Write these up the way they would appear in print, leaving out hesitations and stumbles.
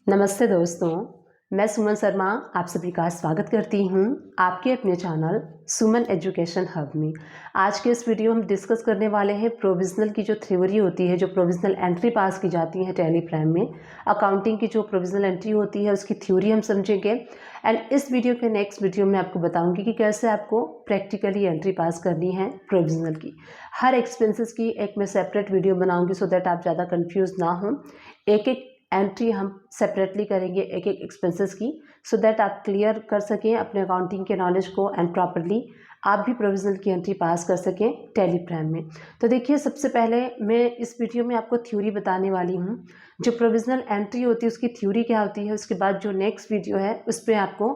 नमस्ते दोस्तों, मैं सुमन शर्मा आप सभी का स्वागत करती हूँ आपके अपने चैनल सुमन एजुकेशन हब में। आज के इस वीडियो में हम डिस्कस करने वाले हैं प्रोविजनल की जो थ्योरी होती है, जो प्रोविजनल एंट्री पास की जाती है टैली प्राइम में। अकाउंटिंग की जो प्रोविजनल एंट्री होती है उसकी थ्योरी हम समझेंगे एंड इस वीडियो के नेक्स्ट वीडियो में आपको बताऊंगी कि कैसे आपको प्रैक्टिकली एंट्री पास करनी है प्रोविजनल की। हर एक्सपेंसेस की एक मैं सेपरेट वीडियो बनाऊंगी सो दैट आप ज़्यादा कन्फ्यूज ना हो। एक एक एंट्री हम सेपरेटली करेंगे एक एक एक्सपेंसेस की, सो दैट आप क्लियर कर सकें अपने अकाउंटिंग के नॉलेज को एंड प्रॉपरली आप भी प्रोविजनल की एंट्री पास कर सकें टैली प्राइम में। तो देखिए, सबसे पहले मैं इस वीडियो में आपको थ्योरी बताने वाली हूँ। जो प्रोविजनल एंट्री होती है उसकी थ्योरी क्या होती है, उसके बाद जो नेक्स्ट वीडियो है उस पर आपको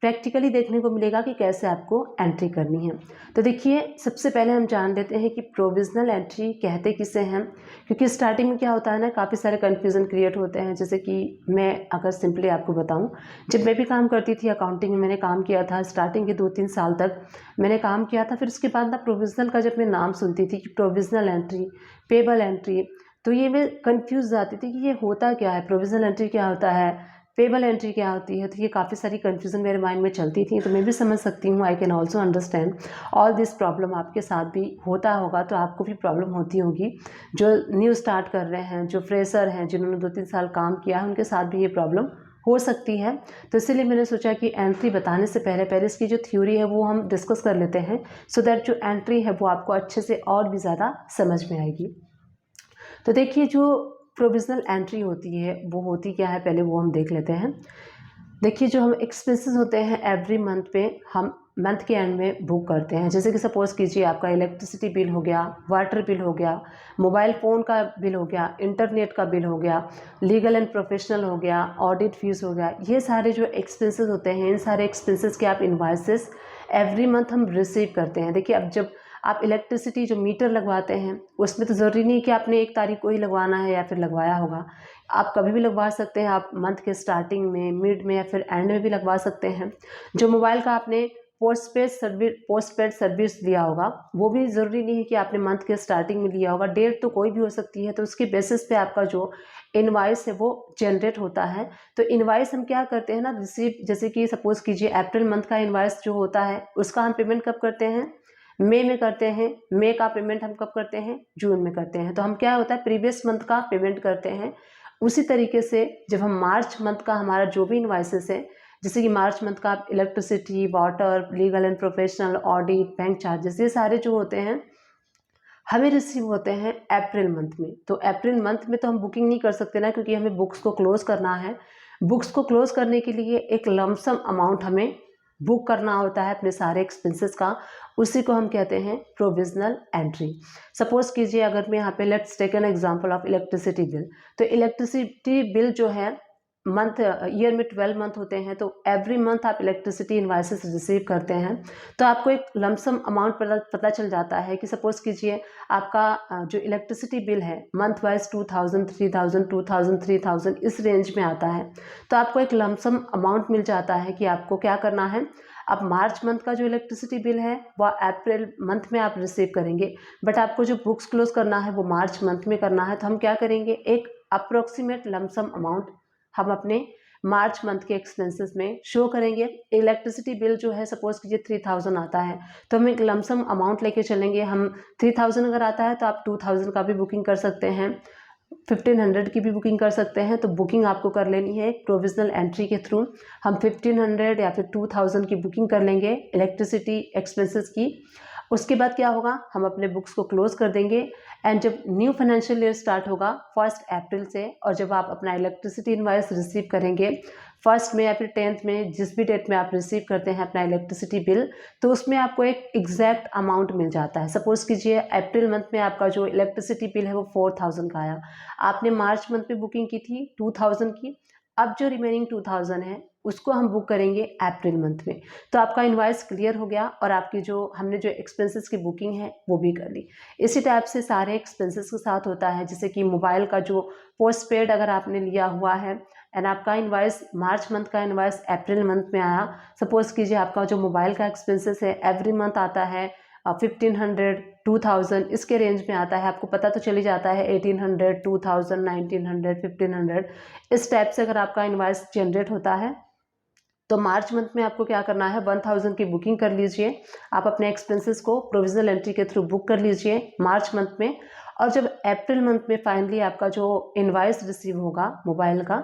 प्रैक्टिकली देखने को मिलेगा कि कैसे आपको एंट्री करनी है। तो देखिए, सबसे पहले हम जान लेते हैं कि प्रोविजनल एंट्री कहते किसे हैं, क्योंकि स्टार्टिंग में क्या होता है ना, काफ़ी सारे कन्फ्यूज़न क्रिएट होते हैं। जैसे कि मैं अगर सिंपली आपको बताऊं, जब मैं भी काम करती थी अकाउंटिंग में, मैंने काम किया था स्टार्टिंग के 2-3 साल तक मैंने काम किया था। फिर उसके बाद ना प्रोविजनल का जब मैं नाम सुनती थी कि प्रोविजनल एंट्री, पेबल एंट्री, तो ये मैं कन्फ्यूज़ जाती थी कि ये होता क्या है, प्रोविजनल एंट्री क्या होता है, पेबल एंट्री क्या होती है। तो ये काफ़ी सारी कन्फ्यूज़न मेरे माइंड में चलती थी। तो मैं भी समझ सकती हूँ, I can also understand all this problem. आपके साथ भी होता होगा, तो आपको भी प्रॉब्लम होती होगी। जो न्यू स्टार्ट कर रहे हैं, जो फ्रेशर हैं, जिन्होंने 2-3 साल काम किया है, उनके साथ भी ये प्रॉब्लम हो सकती है। तो इसीलिए मैंने सोचा कि एंट्री बताने से पहले इसकी जो थ्योरी है वो हम डिस्कस कर लेते हैं, सो दैट जो एंट्री है वो आपको अच्छे से और भी ज़्यादा समझ में आएगी। तो देखिए, जो प्रोविजनल एंट्री होती है वो होती क्या है, पहले वो हम देख लेते हैं। देखिए, जो हम एक्सपेंसेस होते हैं एवरी मंथ पे हम मंथ के एंड में बुक करते हैं। जैसे कि सपोज़ कीजिए आपका इलेक्ट्रिसिटी बिल हो गया, वाटर बिल हो गया, मोबाइल फ़ोन का बिल हो गया, इंटरनेट का बिल हो गया, लीगल एंड प्रोफेशनल हो गया, ऑडिट फीस हो गया। ये सारे जो एक्सपेंसेस होते हैं, इन सारे एक्सपेंसेस के आप इन्वाइसेस एवरी मंथ हम रिसीव करते हैं। देखिए, अब जब आप इलेक्ट्रिसिटी जो मीटर लगवाते हैं उसमें तो ज़रूरी नहीं कि आपने 1 तारीख को ही लगवाना है या फिर लगवाया होगा। आप कभी भी लगवा सकते हैं। आप मंथ के स्टार्टिंग में, मिड में या फिर एंड में भी लगवा सकते हैं। जो मोबाइल का आपने पोस्टपेड सर्विस लिया होगा, वो भी ज़रूरी नहीं है कि आपने मंथ के स्टार्टिंग में लिया होगा। डेट तो कोई भी हो सकती है। तो उसके बेसिस पे आपका जो इनवाइस है वो जनरेट होता है। तो इनवाइस हम क्या करते हैं ना, रिसीव, जैसे कि सपोज़ कीजिए अप्रैल मंथ का इनवाइस जो होता है उसका हम पेमेंट कब करते हैं, मई में करते हैं। मई का पेमेंट हम कब करते हैं, जून में करते हैं। तो हम क्या होता है, प्रीवियस मंथ का पेमेंट करते हैं। उसी तरीके से जब हम मार्च मंथ का हमारा जो भी इनवाइसेस है, जैसे कि मार्च मंथ का आप electricity, water, legal and professional, audit, bank charges, ये सारे जो होते हैं हमें रिसीव होते हैं अप्रैल मंथ में। तो अप्रैल मंथ में तो हम बुकिंग नहीं कर सकते ना, क्योंकि हमें बुक्स को क्लोज करना है। बुक्स को क्लोज करने के लिए एक लमसम अमाउंट हमें बुक करना होता है अपने सारे एक्सपेंसेस का। उसी को हम कहते हैं प्रोविजनल एंट्री। सपोज कीजिए, अगर मैं यहाँ पे let's take an example of electricity bill. तो इलेक्ट्रिसिटी बिल जो है मंथ, ईयर में 12 मंथ होते हैं, तो एवरी मंथ आप इलेक्ट्रिसिटी इन्वाइसेस रिसीव करते हैं। तो आपको एक लमसम अमाउंट पता चल जाता है कि सपोज कीजिए आपका जो इलेक्ट्रिसिटी बिल है मंथ वाइज 2000, 3000, 2000, 3000 इस रेंज में आता है। तो आपको एक लमसम अमाउंट मिल जाता है कि आपको क्या करना है। अब मार्च मंथ का जो इलेक्ट्रिसिटी बिल है वह अप्रैल मंथ में आप रिसीव करेंगे, बट आपको जो बुक्स क्लोज करना है वो मार्च मंथ में करना है। तो हम क्या करेंगे, एक अप्रोक्सीमेट लमसम अमाउंट हम अपने मार्च मंथ के एक्सपेंसेस में शो करेंगे। इलेक्ट्रिसिटी बिल जो है सपोज कीजिए 3000 आता है, तो हम एक लमसम अमाउंट लेके चलेंगे। हम 3000 अगर आता है तो आप 2000 का भी बुकिंग कर सकते हैं, 1500 की भी बुकिंग कर सकते हैं। तो बुकिंग आपको कर लेनी है प्रोविजनल एंट्री के थ्रू। हम 1500 या फिर 2000 की बुकिंग कर लेंगे इलेक्ट्रिसिटी एक्सपेंसेस की। उसके बाद क्या होगा, हम अपने बुक्स को क्लोज कर देंगे। एंड जब न्यू फाइनेंशियल ईयर स्टार्ट होगा 1 अप्रैल से, और जब आप अपना इलेक्ट्रिसिटी इनवाइस रिसीव करेंगे 1 में या फिर 10th में, जिस भी डेट में आप रिसीव करते हैं अपना इलेक्ट्रिसिटी बिल, तो उसमें आपको एक एग्जैक्ट अमाउंट मिल जाता है। सपोज कीजिए अप्रैल मंथ में आपका जो इलेक्ट्रिसिटी बिल है वो 4000 का आया। आपने मार्च मंथ में बुकिंग की थी 2000 की। अब जो रिमेनिंग 2000 है उसको हम बुक करेंगे अप्रैल मंथ में। तो आपका इनवाइस क्लियर हो गया और आपकी जो हमने जो एक्सपेंसेस की बुकिंग है वो भी कर ली। इसी टाइप से सारे एक्सपेंसेस के साथ होता है। जैसे कि मोबाइल का जो पोस्टपेड अगर आपने लिया हुआ है एंड आपका इनवाइस मार्च मंथ का इनवाइस अप्रैल मंथ में आया, सपोज कीजिए आपका जो मोबाइल का एक्सपेंसेस है एवरी मंथ आता है 1500, 2000 इसके रेंज में आता है। आपको पता तो चली जाता है 1800, 2000, 1900, 1500 इस टाइप से अगर आपका इनवॉइस जनरेट होता है तो मार्च मंथ में आपको क्या करना है, 1000 की बुकिंग कर लीजिए। आप अपने एक्सपेंसेस को प्रोविजनल एंट्री के थ्रू बुक कर लीजिए मार्च मंथ में। और जब अप्रैल मंथ में फाइनली आपका जो इनवॉइस रिसीव होगा मोबाइल का,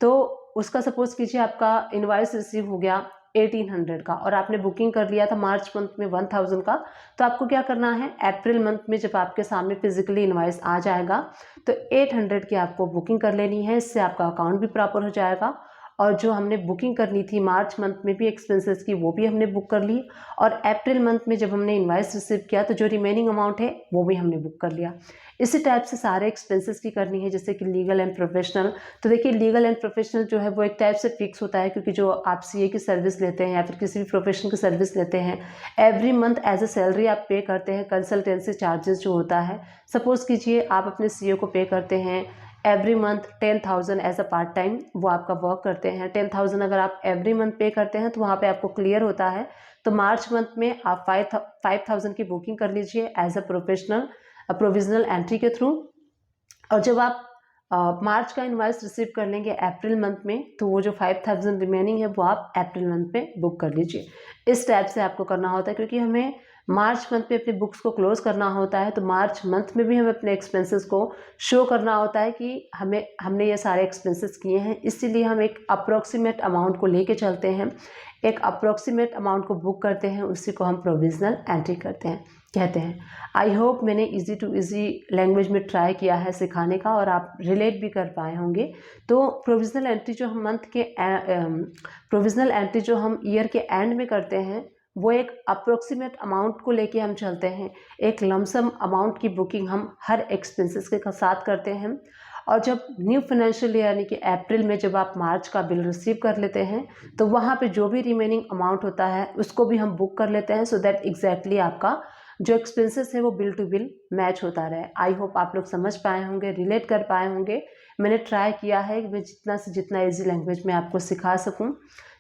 तो उसका सपोज कीजिए आपका इनवॉइस रिसीव हो गया 1800 का और आपने बुकिंग कर लिया था मार्च मंथ में 1000 का, तो आपको क्या करना है, अप्रैल मंथ में जब आपके सामने फिजिकली इनवॉइस आ जाएगा तो 800 की आपको बुकिंग कर लेनी है। इससे आपका अकाउंट भी प्रॉपर हो जाएगा और जो हमने बुकिंग करनी थी मार्च मंथ में भी एक्सपेंसेस की, वो भी हमने बुक कर ली। और अप्रैल मंथ में जब हमने इनवॉइस रिसीव किया तो जो रिमेनिंग अमाउंट है वो भी हमने बुक कर लिया। इसी टाइप से सारे एक्सपेंसेस की करनी है। जैसे कि लीगल एंड प्रोफेशनल, तो देखिए लीगल एंड प्रोफेशनल जो है वो एक टाइप से फिक्स होता है, क्योंकि जो आप सीए की सर्विस लेते हैं या फिर किसी भी प्रोफेशन की सर्विस लेते हैं, every month as a salary आप पे करते हैं। कंसल्टेंसी चार्जेस जो होता है, सपोज कीजिए आप अपने सीए को पे करते हैं every month 10,000 as a part time, वो आपका वर्क करते हैं। 10,000 अगर आप एवरी मंथ पे करते हैं तो वहाँ पे आपको क्लियर होता है। तो मार्च मंथ में आप 5,000 की बुकिंग कर लीजिए एज अ प्रोविजनल एंट्री के थ्रू। और जब आप मार्च का इनवॉइस रिसीव कर लेंगे अप्रैल मंथ में, तो वो जो 5,000 रिमेनिंग है वो आप अप्रैल मंथ में बुक कर लीजिए। इस टाइप से आपको करना होता है, क्योंकि हमें मार्च मंथ में अपने बुक्स को क्लोज करना होता है। तो मार्च मंथ में भी हमें अपने एक्सपेंसेस को शो करना होता है कि हमने ये सारे एक्सपेंसेस किए हैं। इसीलिए हम एक अप्रोक्सीमेट अमाउंट को लेके चलते हैं, एक अप्रोक्सीमेट अमाउंट को बुक करते हैं, उसी को हम प्रोविजनल एंट्री कहते हैं। आई होप मैंने इजी टू इजी लैंग्वेज में ट्राई किया है सिखाने का और आप रिलेट भी कर पाए होंगे। तो प्रोविजनल एंट्री जो हम प्रोविजनल एंट्री जो हम ईयर के एंड में करते हैं, वो एक अप्रोक्सीमेट अमाउंट को लेके हम चलते हैं। एक लमसम अमाउंट की बुकिंग हम हर एक्सपेंसेस के साथ करते हैं। और जब न्यू फाइनेंशियल ईयर यानी कि अप्रैल में जब आप मार्च का बिल रिसीव कर लेते हैं, तो वहाँ पे जो भी रिमेनिंग अमाउंट होता है उसको भी हम बुक कर लेते हैं, सो दैट एग्जैक्टली आपका जो एक्सपेंसेस है वो बिल टू बिल मैच होता रहे। आई होप आप लोग समझ पाए होंगे, रिलेट कर पाए होंगे। मैंने ट्राई किया है कि मैं जितना से जितना ईजी लैंग्वेज में आपको सिखा सकूं।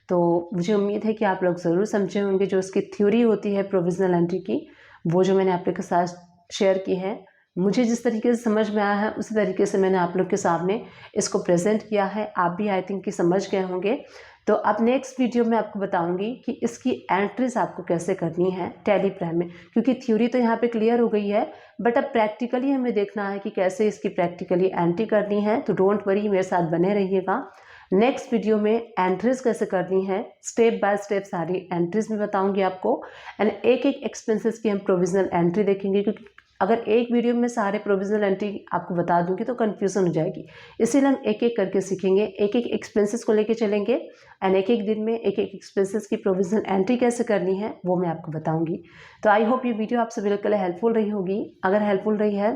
तो मुझे उम्मीद है कि आप लोग ज़रूर समझे होंगे। जो उसकी थ्योरी होती है प्रोविजनल एंट्री की, वो जो मैंने आप लोग के साथ शेयर की है, मुझे जिस तरीके से समझ में आया है उसी तरीके से मैंने आप लोग के सामने इसको प्रेजेंट किया है। आप भी आई थिंक कि समझ गए होंगे। तो अब नेक्स्ट वीडियो में आपको बताऊंगी कि इसकी एंट्रीज आपको कैसे करनी है टेलीप्राइम में, क्योंकि थ्योरी तो यहाँ पे क्लियर हो गई है, बट अब प्रैक्टिकली हमें देखना है कि कैसे इसकी प्रैक्टिकली एंट्री करनी है। तो डोंट वरी, मेरे साथ बने रहिएगा। नेक्स्ट वीडियो में एंट्रीज कैसे करनी है स्टेप बाय स्टेप सारी एंट्रीज में बताऊंगी आपको। एंड एक एक एक्सपेंसेस की हम प्रोविजनल एंट्री देखेंगे, क्योंकि अगर एक वीडियो में सारे प्रोविजनल एंट्री आपको बता दूंगी तो कन्फ्यूजन हो जाएगी। इसीलिए हम एक एक करके सीखेंगे, एक एक एक्सपेंसेस को लेके चलेंगे एंड एक एक दिन में एक एक एक्सपेंसेस की प्रोविजनल एंट्री कैसे करनी है वो मैं आपको बताऊंगी। तो आई होप ये वीडियो आप सभी लोग के लिए हेल्पफुल रही होगी। अगर हेल्पफुल रही है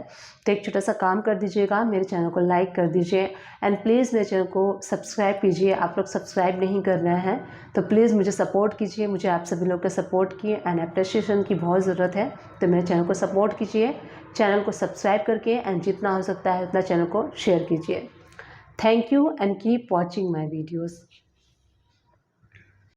तो एक छोटा सा काम कर दीजिएगा, मेरे चैनल को लाइक कर दीजिए एंड प्लीज़ मेरे चैनल को सब्सक्राइब कीजिए। आप लोग सब्सक्राइब नहीं कर रहे हैं तो प्लीज़ मुझे सपोर्ट कीजिए। मुझे आप सभी लोग के सपोर्ट की एंड अप्रिशिएशन की बहुत ज़रूरत है। तो मेरे चैनल को सपोर्ट कीजिए, चैनल को सब्सक्राइब करके एंड जितना हो सकता है उतना चैनल को शेयर कीजिए। Thank you and keep watching my videos.